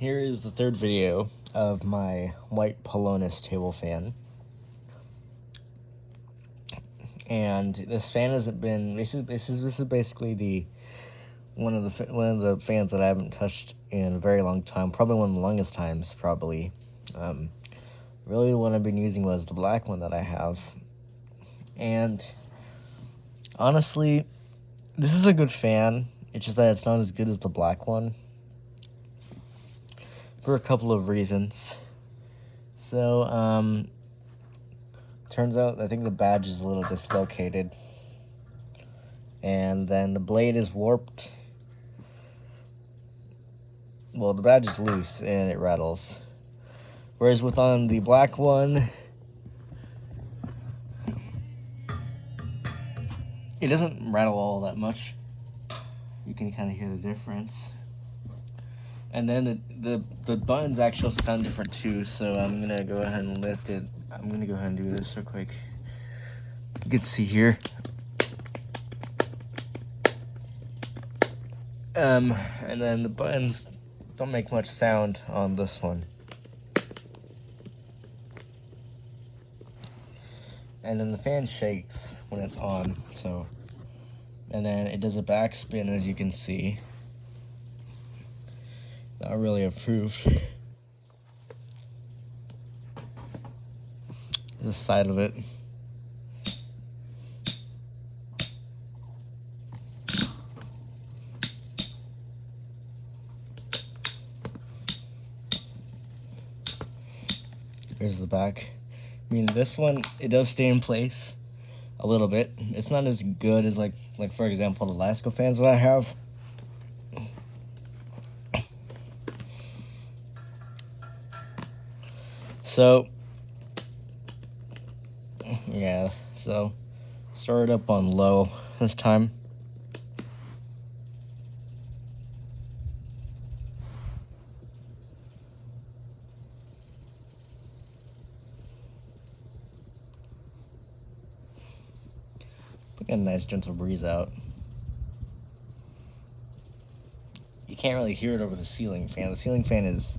Here is the third video of my white Pelonis table fan. And this fan hasn't been. This is basically the one of the fans that I haven't touched in a very long time. Probably one of the longest times. Probably. Really, the one I've been using was the black one that I have. And honestly, this is a good fan. It's just that it's not as good as the black one, for a couple of reasons. So, turns out I think the badge is a little dislocated. And then the blade is warped. Well, the badge is loose and it rattles. Whereas on the black one, it doesn't rattle all that much. You can kind of hear the difference. And then the buttons actually sound different too, so I'm going to go ahead and lift it. I'm going to go ahead and do this real quick. You can see here. And then the buttons don't make much sound on this one. And then the fan shakes when it's on, so. And then it does a backspin, as you can see. Not really approved. The side of it. There's the back. I mean, this one, it does stay in place a little bit. It's not as good as like for example, the Alaska fans that I have. So, yeah, so start it up on low this time. Get a nice gentle breeze out. You can't really hear it over the ceiling fan. The ceiling fan is...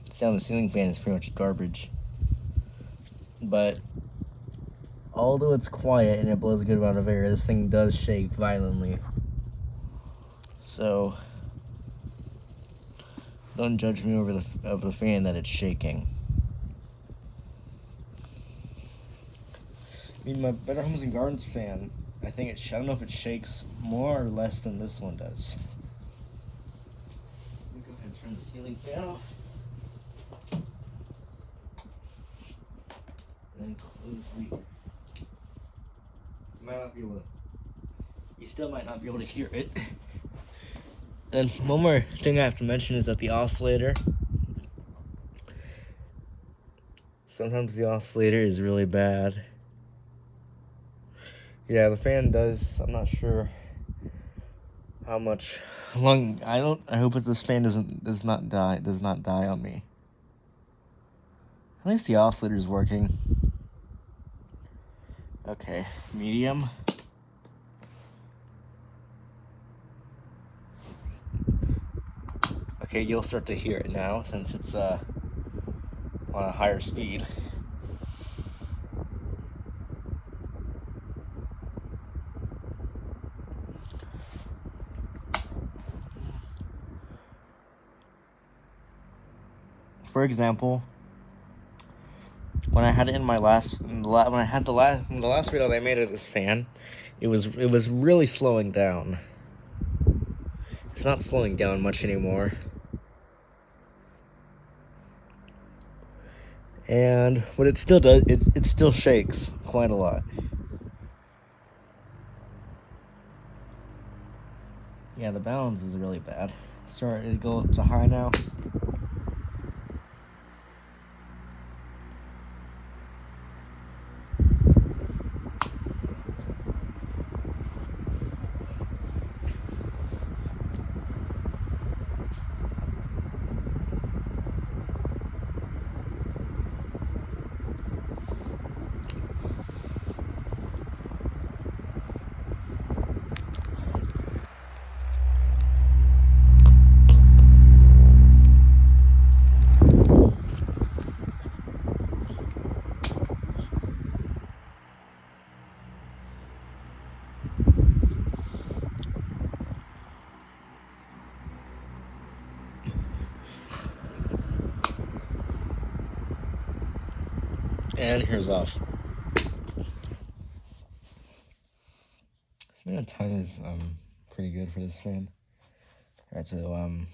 the sound of the ceiling fan is pretty much garbage. But although it's quiet and it blows a good amount of air, this thing does shake violently. So don't judge me over the fan that it's shaking. I mean, my Better Homes and Gardens fan, I don't know if it shakes more or less than this one does. Let me go ahead and turn the ceiling fan off. And close you still might not be able to hear it. And one more thing I have to mention is that the oscillator, sometimes the oscillator is really bad. Yeah, the fan does. I'm not sure how much long. I hope that this fan does not die on me. At least the oscillator is working. Okay, medium. Okay, you'll start to hear it now since it's on a higher speed. For example, when I had it in my last video that I made of this fan, it was really slowing down. It's not slowing down much anymore. And what it still does, it still shakes quite a lot. Yeah, the balance is really bad. Sorry, to go up to high now. And here's off. Spin of time is pretty good for this fan. Alright, so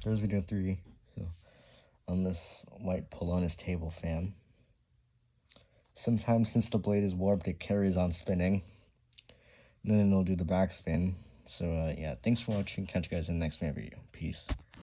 there's video 3. So on this white Pelonis table fan. Sometimes since the blade is warped, it carries on spinning. And then it'll do the backspin. So yeah, thanks for watching. Catch you guys in the next video. Peace.